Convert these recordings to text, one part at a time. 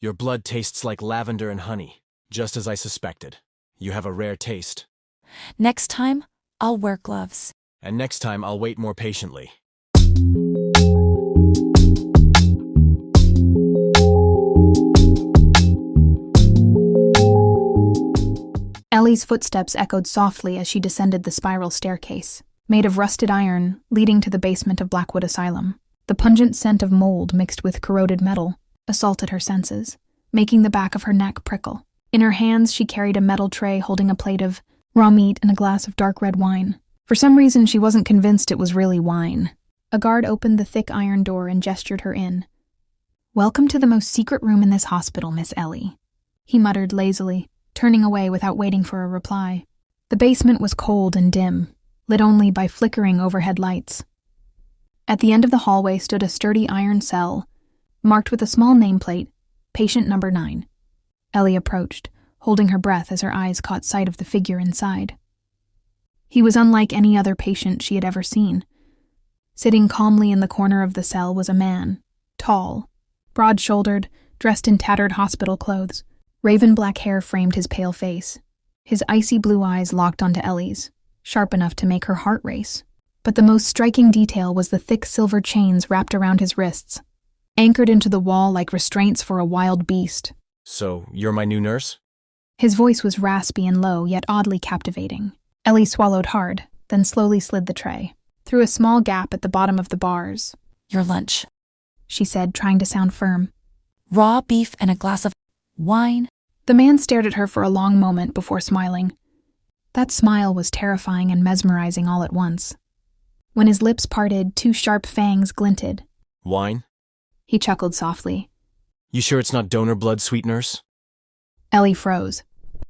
Your blood tastes like lavender and honey, just as I suspected. You have a rare taste. Next time, I'll wear gloves. And next time I'll wait more patiently. Ellie's footsteps echoed softly as she descended the spiral staircase, made of rusted iron, leading to the basement of Blackwood Asylum. The pungent scent of mold mixed with corroded metal assaulted her senses, making the back of her neck prickle. In her hands, she carried a metal tray holding a plate of raw meat and a glass of dark red wine. For some reason, she wasn't convinced it was really wine. A guard opened the thick iron door and gestured her in. "Welcome to the most secret room in this hospital, Miss Ellie," he muttered lazily, turning away without waiting for a reply. The basement was cold and dim, lit only by flickering overhead lights. At the end of the hallway stood a sturdy iron cell, marked with a small nameplate, Patient Number 9. Ellie approached, holding her breath as her eyes caught sight of the figure inside. He was unlike any other patient she had ever seen. Sitting calmly in the corner of the cell was a man, tall, broad-shouldered, dressed in tattered hospital clothes. Raven black hair framed his pale face. His icy blue eyes locked onto Ellie's, sharp enough to make her heart race. But the most striking detail was the thick silver chains wrapped around his wrists, anchored into the wall like restraints for a wild beast. "So, you're my new nurse?" His voice was raspy and low, yet oddly captivating. Ellie swallowed hard, then slowly slid the tray through a small gap at the bottom of the bars. Your lunch, She said, trying to sound firm. raw beef and a glass of wine. The man stared at her for a long moment before smiling. That smile was terrifying and mesmerizing all at once. When his lips parted, two sharp fangs glinted. "Wine? He chuckled softly. You sure it's not donor blood, sweet nurse?" Ellie froze.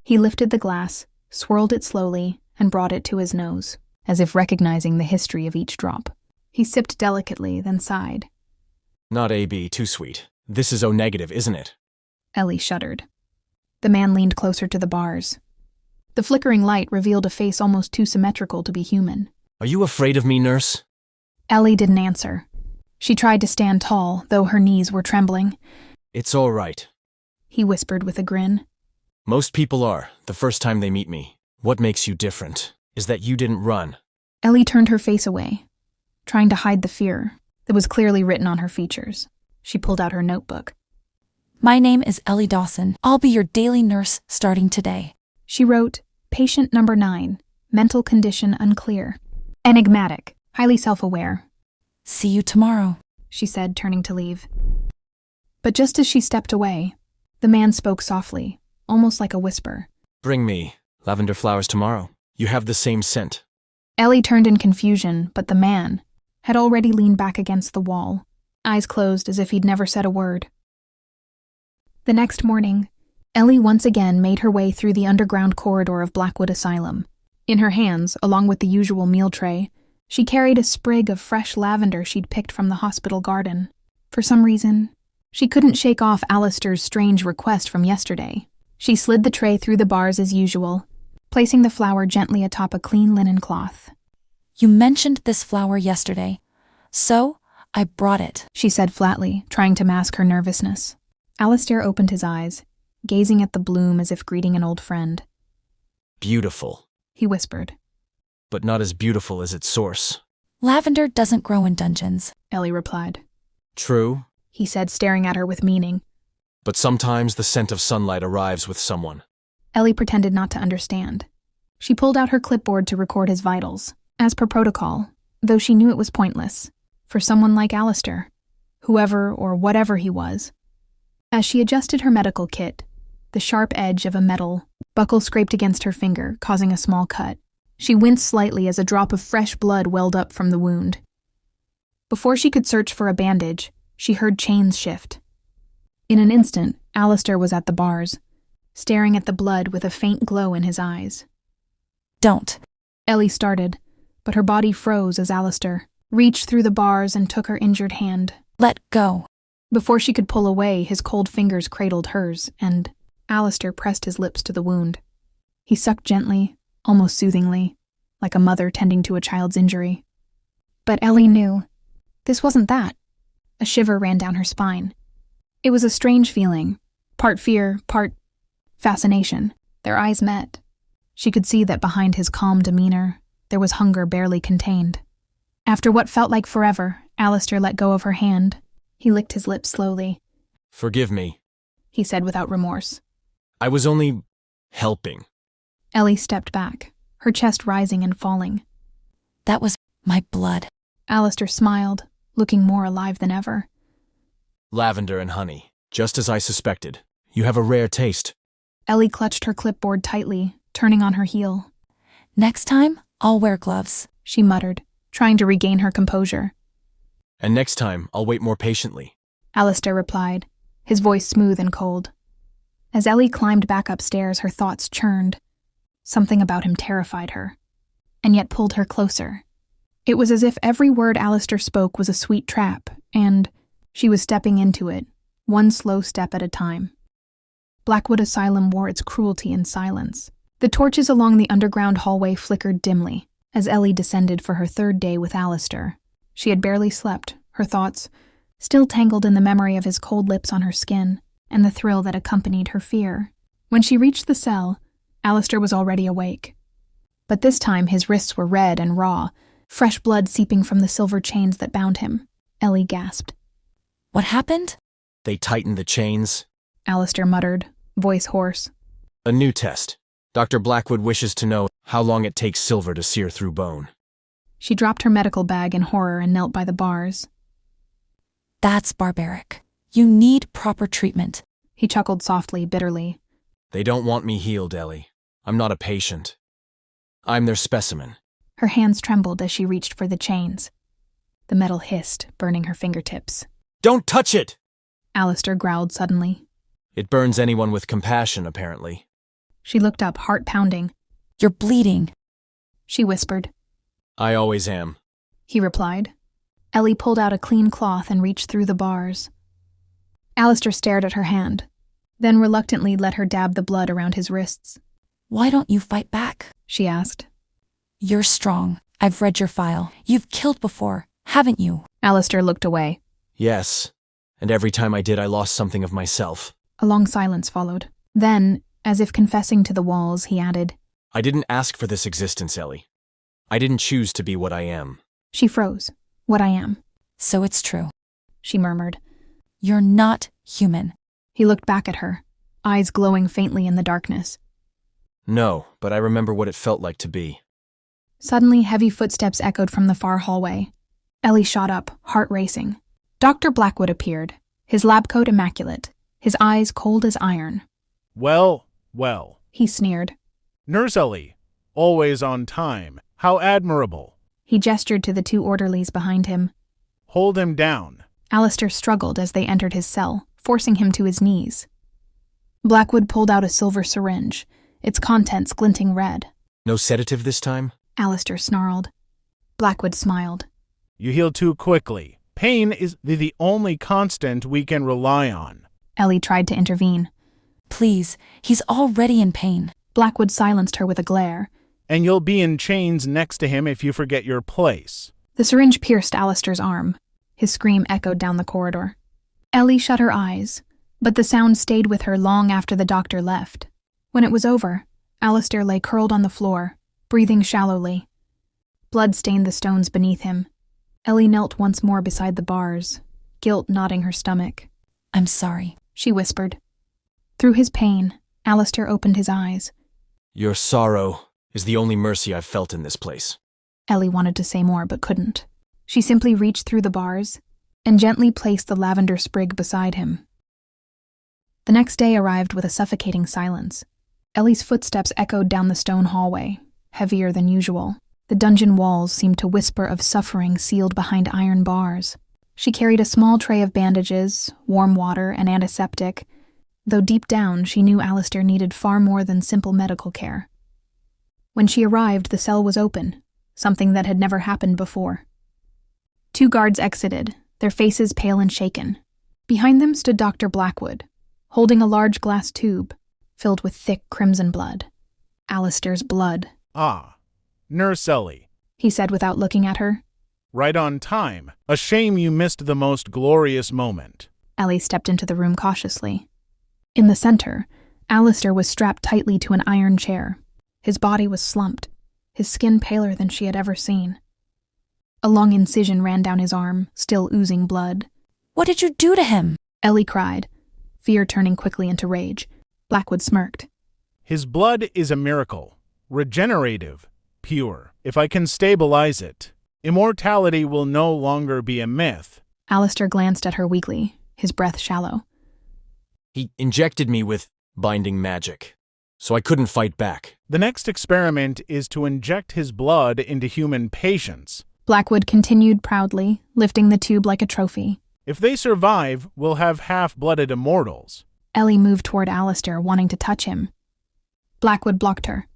He lifted the glass, swirled it slowly, and brought it to his nose, as if recognizing the history of each drop. He sipped delicately, then sighed. "Not AB, too sweet. This is O-negative, isn't it?" Ellie shuddered. The man leaned closer to the bars. The flickering light revealed a face almost too symmetrical to be human. "Are you afraid of me, nurse?" Ellie didn't answer. She tried to stand tall, though her knees were trembling. "It's all right," He whispered with a grin. "Most people are, the first time they meet me. What makes you different is that you didn't run." Ellie turned her face away, trying to hide the fear that was clearly written on her features. She pulled out her notebook. My name is Ellie Dawson. I'll be your daily nurse starting today. She wrote, Patient Number 9, mental condition unclear. Enigmatic, highly self-aware. See you tomorrow, She said, turning to leave. But just as she stepped away, the man spoke softly, almost like a whisper. "Bring me lavender flowers tomorrow. You have the same scent." Ellie turned in confusion, but the man had already leaned back against the wall, eyes closed as if he'd never said a word. The next morning, Ellie once again made her way through the underground corridor of Blackwood Asylum. In her hands, along with the usual meal tray, she carried a sprig of fresh lavender she'd picked from the hospital garden. For some reason, she couldn't shake off Alistair's strange request from yesterday. She slid the tray through the bars as usual, placing the flower gently atop a clean linen cloth. You mentioned this flower yesterday, so I brought it, She said flatly, trying to mask her nervousness. Alistair opened his eyes, gazing at the bloom as if greeting an old friend. "Beautiful, He whispered. but not as beautiful as its source." Lavender doesn't grow in dungeons. Ellie replied. "True, He said, staring at her with meaning. but sometimes the scent of sunlight arrives with someone." Ellie pretended not to understand. She pulled out her clipboard to record his vitals, as per protocol, though she knew it was pointless, for someone like Alistair, whoever or whatever he was. As she adjusted her medical kit, the sharp edge of a metal buckle scraped against her finger, causing a small cut. She winced slightly as a drop of fresh blood welled up from the wound. Before she could search for a bandage, she heard chains shift. In an instant, Alistair was at the bars, staring at the blood with a faint glow in his eyes. Don't. Ellie started, but her body froze as Alistair reached through the bars and took her injured hand. Let go. Before she could pull away, his cold fingers cradled hers, and Alistair pressed his lips to the wound. He sucked gently, almost soothingly, like a mother tending to a child's injury. But Ellie knew. This wasn't that. A shiver ran down her spine. It was a strange feeling, Part fear, part fascination. Their eyes met. She could see that behind his calm demeanor, there was hunger barely contained. After what felt like forever, Alistair let go of her hand. He licked his lips slowly. Forgive me, He said without remorse. I was only helping. Ellie stepped back, her chest rising and falling. That was my blood. Alistair smiled, looking more alive than ever. Lavender and honey, just as I suspected. You have a rare taste. Ellie clutched her clipboard tightly, turning on her heel. Next time, I'll wear gloves. She muttered, trying to regain her composure. And next time, I'll wait more patiently. Alistair replied, his voice smooth and cold. As Ellie climbed back upstairs, her thoughts churned. Something about him terrified her, and yet pulled her closer. It was as if every word Alistair spoke was a sweet trap, and she was stepping into it, one slow step at a time. Blackwood Asylum wore its cruelty in silence. The torches along the underground hallway flickered dimly as Ellie descended for her third day with Alistair. She had barely slept, her thoughts still tangled in the memory of his cold lips on her skin and the thrill that accompanied her fear. When she reached the cell, Alistair was already awake. But this time his wrists were red and raw, fresh blood seeping from the silver chains that bound him. Ellie gasped. What happened? They tightened the chains. Alistair muttered, voice hoarse. A new test. Dr. Blackwood wishes to know how long it takes silver to sear through bone. She dropped her medical bag in horror and knelt by the bars. That's barbaric. You need proper treatment. He chuckled softly, bitterly. They don't want me healed, Ellie. I'm not a patient. I'm their specimen. Her hands trembled as she reached for the chains. The metal hissed, burning her fingertips. Don't touch it! Alistair growled suddenly. It burns anyone with compassion, apparently. She looked up, heart pounding. You're bleeding. She whispered. I always am. He replied. Ellie pulled out a clean cloth and reached through the bars. Alistair stared at her hand, then reluctantly let her dab the blood around his wrists. Why don't you fight back? She asked. You're strong. I've read your file. You've killed before, haven't you? Alistair looked away. Yes, and every time I did, I lost something of myself. A long silence followed. Then, as if confessing to the walls, he added, I didn't ask for this existence, Ellie. I didn't choose to be what I am. She froze. What I am. So it's true. She murmured. You're not human. He looked back at her, eyes glowing faintly in the darkness. No, but I remember what it felt like to be. Suddenly, heavy footsteps echoed from the far hallway. Ellie shot up, heart racing. Dr. Blackwood appeared, his lab coat immaculate, his eyes cold as iron. Well, well, He sneered. Nurse Ellie, always on time. How admirable. He gestured to the two orderlies behind him. Hold him down. Alistair struggled as they entered his cell, forcing him to his knees. Blackwood pulled out a silver syringe, its contents glinting red. No sedative this time? Alistair snarled. Blackwood smiled. You heal too quickly. Pain is the only constant we can rely on. Ellie tried to intervene. Please, he's already in pain. Blackwood silenced her with a glare. And you'll be in chains next to him if you forget your place. The syringe pierced Alistair's arm. His scream echoed down the corridor. Ellie shut her eyes, but the sound stayed with her long after the doctor left. When it was over, Alistair lay curled on the floor, breathing shallowly. Blood stained the stones beneath him. Ellie knelt once more beside the bars, guilt knotting her stomach. I'm sorry. She whispered. Through his pain, Alistair opened his eyes. Your sorrow is the only mercy I've felt in this place. Ellie wanted to say more but couldn't. She simply reached through the bars and gently placed the lavender sprig beside him. The next day arrived with a suffocating silence. Ellie's footsteps echoed down the stone hallway, heavier than usual. The dungeon walls seemed to whisper of suffering sealed behind iron bars. She carried a small tray of bandages, warm water, and antiseptic, though deep down she knew Alistair needed far more than simple medical care. When she arrived, the cell was open, something that had never happened before. 2 guards exited, their faces pale and shaken. Behind them stood Dr. Blackwood, holding a large glass tube filled with thick crimson blood. Alistair's blood. Ah, Nurse Ellie. He said without looking at her. Right on time. A shame you missed the most glorious moment. Ellie stepped into the room cautiously. In the center, Alistair was strapped tightly to an iron chair. His body was slumped, his skin paler than she had ever seen. A long incision ran down his arm, still oozing blood. What did you do to him? Ellie cried, fear turning quickly into rage. Blackwood smirked. His blood is a miracle. Regenerative. Pure. If I can stabilize it, immortality will no longer be a myth. Alistair glanced at her weakly, his breath shallow. He injected me with binding magic, so I couldn't fight back. The next experiment is to inject his blood into human patients. Blackwood continued proudly, lifting the tube like a trophy. If they survive, we'll have half-blooded immortals. Ellie moved toward Alistair, wanting to touch him. Blackwood blocked her.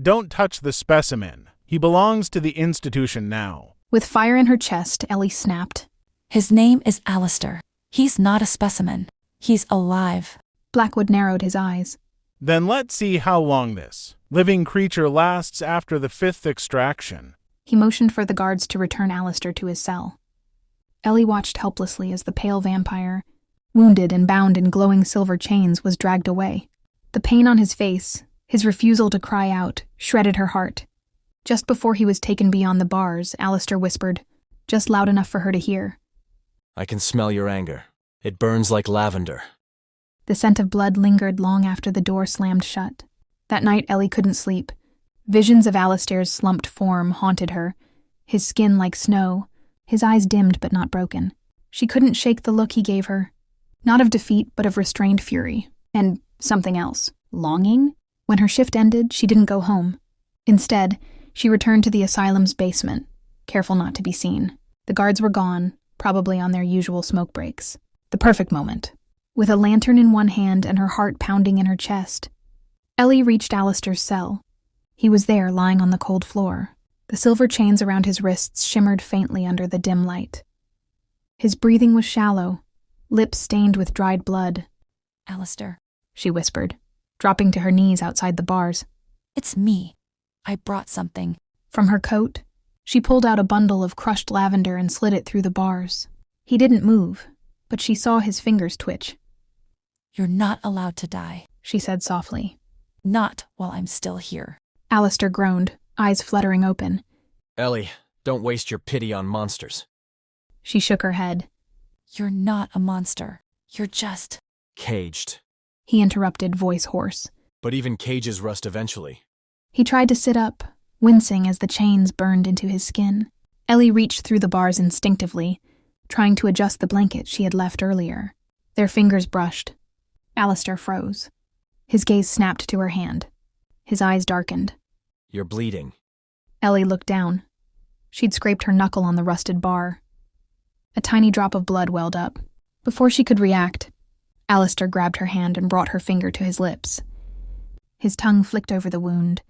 Don't touch the specimen. He belongs to the institution now. With fire in her chest, Ellie snapped. His name is Alistair. He's not a specimen. He's alive. Blackwood narrowed his eyes. Then let's see how long this living creature lasts after the 5th extraction. He motioned for the guards to return Alistair to his cell. Ellie watched helplessly as the pale vampire, wounded and bound in glowing silver chains, was dragged away. The pain on his face, his refusal to cry out, shredded her heart. Just before he was taken beyond the bars, Alistair whispered, just loud enough for her to hear. I can smell your anger. It burns like lavender. The scent of blood lingered long after the door slammed shut. That night, Ellie couldn't sleep. Visions of Alistair's slumped form haunted her, his skin like snow, his eyes dimmed but not broken. She couldn't shake the look he gave her, not of defeat but of restrained fury, and something else, longing. When her shift ended, she didn't go home. Instead, she returned to the asylum's basement, careful not to be seen. The guards were gone, probably on their usual smoke breaks. The perfect moment. With a lantern in one hand and her heart pounding in her chest, Ellie reached Alistair's cell. He was there, lying on the cold floor. The silver chains around his wrists shimmered faintly under the dim light. His breathing was shallow, lips stained with dried blood. Alistair. She whispered, dropping to her knees outside the bars. It's me. I brought something. From her coat, she pulled out a bundle of crushed lavender and slid it through the bars. He didn't move, but she saw his fingers twitch. You're not allowed to die. She said softly. Not while I'm still here. Alistair groaned, eyes fluttering open. Ellie, don't waste your pity on monsters. She shook her head. You're not a monster. You're just... Caged. He interrupted, voice hoarse. But even cages rust eventually. He tried to sit up, wincing as the chains burned into his skin. Ellie reached through the bars instinctively, trying to adjust the blanket she had left earlier. Their fingers brushed. Alistair froze. His gaze snapped to her hand. His eyes darkened. You're bleeding. Ellie looked down. She'd scraped her knuckle on the rusted bar. A tiny drop of blood welled up. Before she could react, Alistair grabbed her hand and brought her finger to his lips. His tongue flicked over the wound,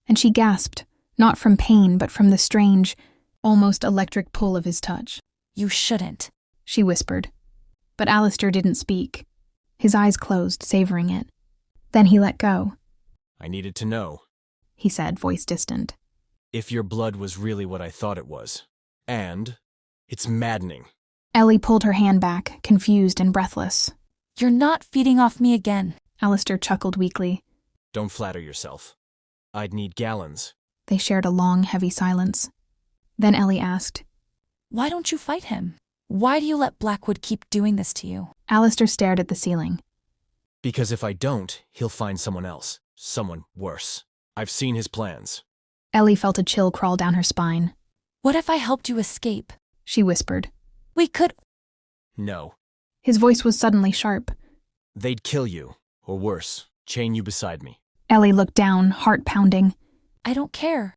and she gasped, not from pain but from the strange, almost electric pull of his touch. You shouldn't, she whispered. But Alistair didn't speak. His eyes closed, savoring it. Then he let go. I needed to know, he said, voice distant. If your blood was really what I thought it was. And it's maddening. Ellie pulled her hand back, confused and breathless. You're not feeding off me again. Alistair chuckled weakly. Don't flatter yourself. I'd need gallons. They shared a long, heavy silence. Then Ellie asked, Why don't you fight him? Why do you let Blackwood keep doing this to you? Alistair stared at the ceiling. Because if I don't, he'll find someone else. Someone worse. I've seen his plans. Ellie felt a chill crawl down her spine. What if I helped you escape? She whispered. We could... No. His voice was suddenly sharp. They'd kill you, or worse, chain you beside me. Ellie looked down, heart pounding. I don't care.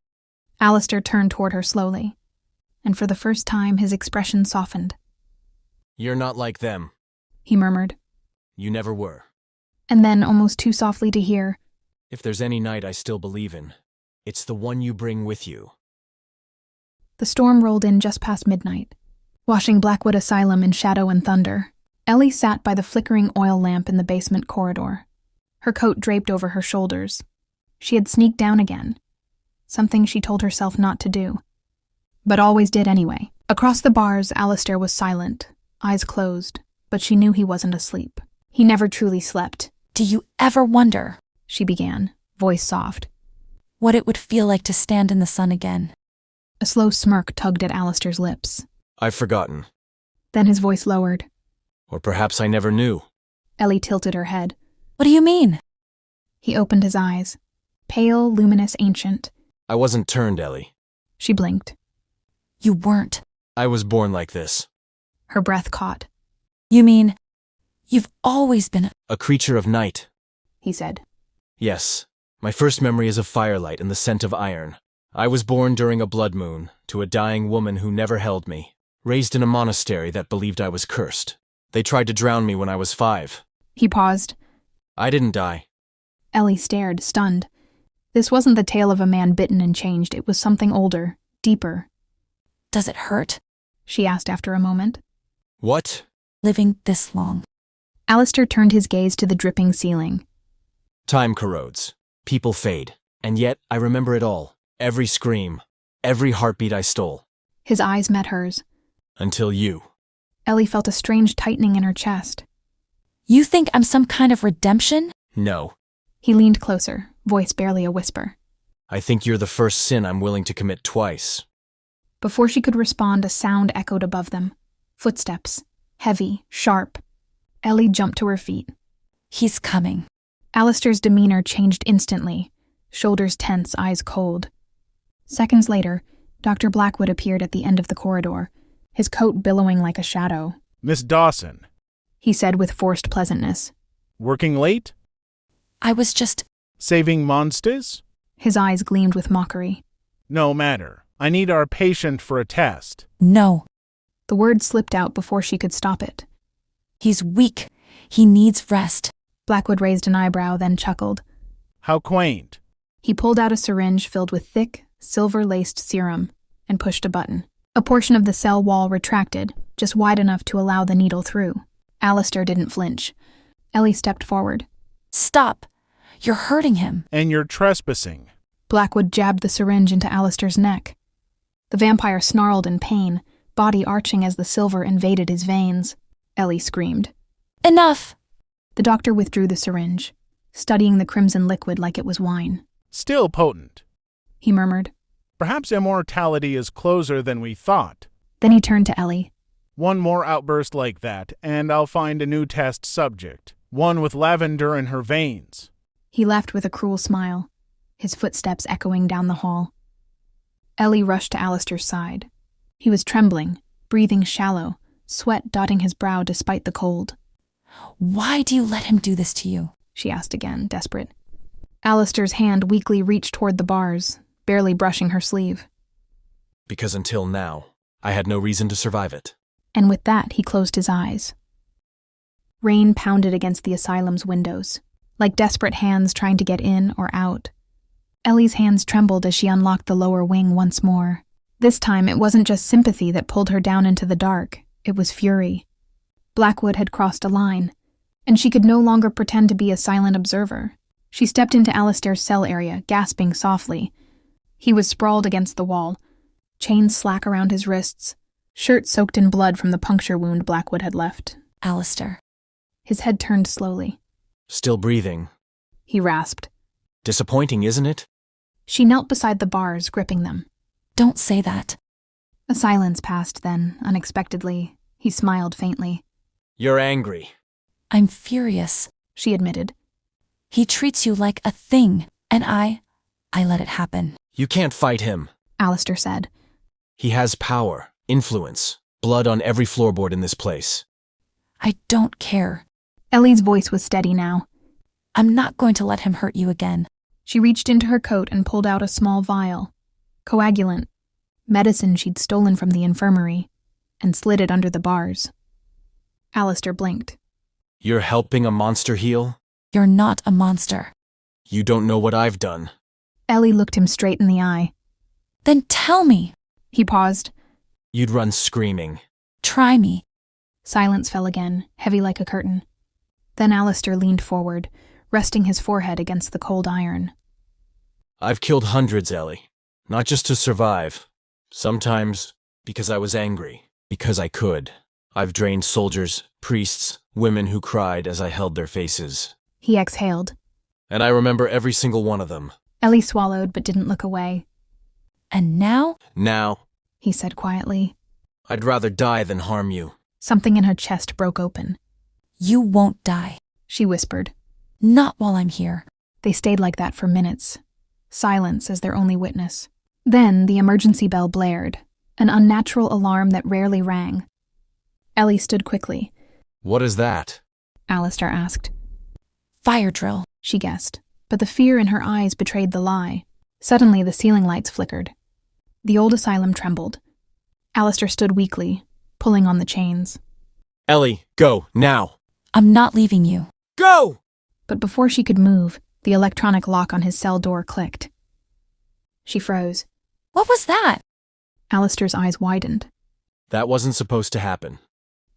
Alistair turned toward her slowly, and for the first time his expression softened. You're not like them, he murmured. You never were. And then, almost too softly to hear, If there's any night I still believe in, it's the one you bring with you. The storm rolled in just past midnight, washing Blackwood Asylum in shadow and thunder. Ellie sat by the flickering oil lamp in the basement corridor, her coat draped over her shoulders. She had sneaked down again, something she told herself not to do, but always did anyway. Across the bars, Alistair was silent, eyes closed, but she knew he wasn't asleep. He never truly slept. Do you ever wonder she began, voice soft. what it would feel like to stand in the sun again? A slow smirk tugged at Alistair's lips. I've forgotten. Then his voice lowered. Or perhaps I never knew. Ellie tilted her head. What do you mean? He opened his eyes. Pale, luminous, ancient. I wasn't turned, Ellie. She blinked. You weren't. I was born like this. Her breath caught. You mean you've always been A creature of night. He said. Yes. My first memory is of firelight and the scent of iron. I was born during a blood moon, to a dying woman who never held me. Raised in a monastery that believed I was cursed. They tried to drown me when I was 5. He paused. I didn't die. Ellie stared, stunned. This wasn't the tale of a man bitten and changed. It was something older, deeper. Does it hurt, She asked after a moment. What? living this long? Alistair turned his gaze to the dripping ceiling. Time corrodes. People fade. And yet, I remember it all. Every scream. Every heartbeat I stole. His eyes met hers. Until you. Ellie felt a strange tightening in her chest. You think I'm some kind of redemption? No. He leaned closer, voice barely a whisper. I think you're the first sin I'm willing to commit twice. Before she could respond, a sound echoed above them. Footsteps. Heavy, sharp. Ellie jumped to her feet. He's coming. Alistair's demeanor changed instantly. Shoulders tense, eyes cold. Seconds later, Dr. Blackwood appeared at the end of the corridor, his coat billowing like a shadow. Miss Dawson, He said with forced pleasantness. working late? I was just... Saving monsters? His eyes gleamed with mockery. No matter. I need our patient for a test. No. The word slipped out before she could stop it. He's weak. He needs rest. Blackwood raised an eyebrow, then chuckled. How quaint. He pulled out a syringe filled with thick, silver-laced serum and pushed a button. A portion of the cell wall retracted, just wide enough to allow the needle through. Alistair didn't flinch. Ellie stepped forward. Stop. You're hurting him. And you're trespassing. Blackwood jabbed the syringe into Alistair's neck. The vampire snarled in pain, body arching as the silver invaded his veins. Ellie screamed. Enough. The doctor withdrew the syringe, studying the crimson liquid like it was wine. Still potent. He murmured. Perhaps immortality is closer than we thought. Then he turned to Ellie. One more outburst like that, and I'll find a new test subject. One with lavender in her veins. He left with a cruel smile, his footsteps echoing down the hall. Ellie rushed to Alistair's side. He was trembling, breathing shallow, sweat dotting his brow despite the cold. Why do you let him do this to you? She asked again, desperate. Alistair's hand weakly reached toward the bars, barely brushing her sleeve. Because until now, I had no reason to survive it. And with that, he closed his eyes. Rain pounded against the asylum's windows, like desperate hands trying to get in or out. Ellie's hands trembled as she unlocked the lower wing once more. This time, it wasn't just sympathy that pulled her down into the dark. It was fury. Blackwood had crossed a line, and she could no longer pretend to be a silent observer. She stepped into Alistair's cell area, gasping softly. He was sprawled against the wall, chains slack around his wrists, shirt soaked in blood from the puncture wound Blackwood had left. Alistair. His head turned slowly. Still breathing. He rasped. Disappointing, isn't it? She knelt beside the bars, gripping them. Don't say that. A silence passed then, unexpectedly. He smiled faintly. You're angry. I'm furious. She admitted. He treats you like a thing, and I let it happen. You can't fight him. Alistair said. He has power, influence, blood on every floorboard in this place. I don't care. Ellie's voice was steady now. I'm not going to let him hurt you again. She reached into her coat and pulled out a small vial. Coagulant. Medicine she'd stolen from the infirmary, and slid it under the bars. Alistair blinked. You're helping a monster heal? You're not a monster. You don't know what I've done. Ellie looked him straight in the eye. Then tell me. He paused. You'd run screaming. Try me. Silence fell again, heavy like a curtain. Then Alistair leaned forward, resting his forehead against the cold iron. I've killed hundreds, Ellie. Not just to survive. Sometimes because I was angry. Because I could. I've drained soldiers, priests, women who cried as I held their faces. He exhaled. And I remember every single one of them. Ellie swallowed but didn't look away. And now? Now, He said quietly. I'd rather die than harm you. Something in her chest broke open. You won't die. She whispered. Not while I'm here. They stayed like that for minutes. Silence as their only witness. Then the emergency bell blared, an unnatural alarm that rarely rang. Ellie stood quickly. What is that? Alistair asked. Fire drill. She guessed, but the fear in her eyes betrayed the lie. Suddenly the ceiling lights flickered. The old asylum trembled. Alistair stood weakly, pulling on the chains. Ellie, go, now! I'm not leaving you. Go! But before she could move, the electronic lock on his cell door clicked. She froze. What was that? Alistair's eyes widened. That wasn't supposed to happen.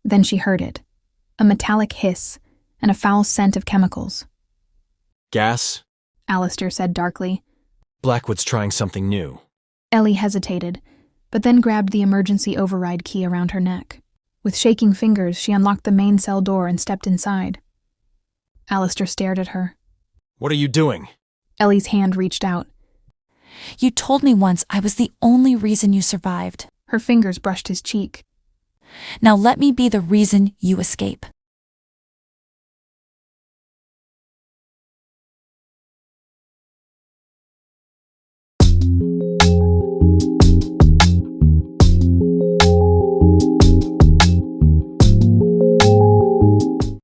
Then she heard it. A metallic hiss and a foul scent of chemicals. Gas? Alistair said darkly. Blackwood's trying something new. Ellie hesitated, but then grabbed the emergency override key around her neck. With shaking fingers, she unlocked the main cell door and stepped inside. Alistair stared at her. What are you doing? Ellie's hand reached out. You told me once I was the only reason you survived. Her fingers brushed his cheek. Now let me be the reason you escape.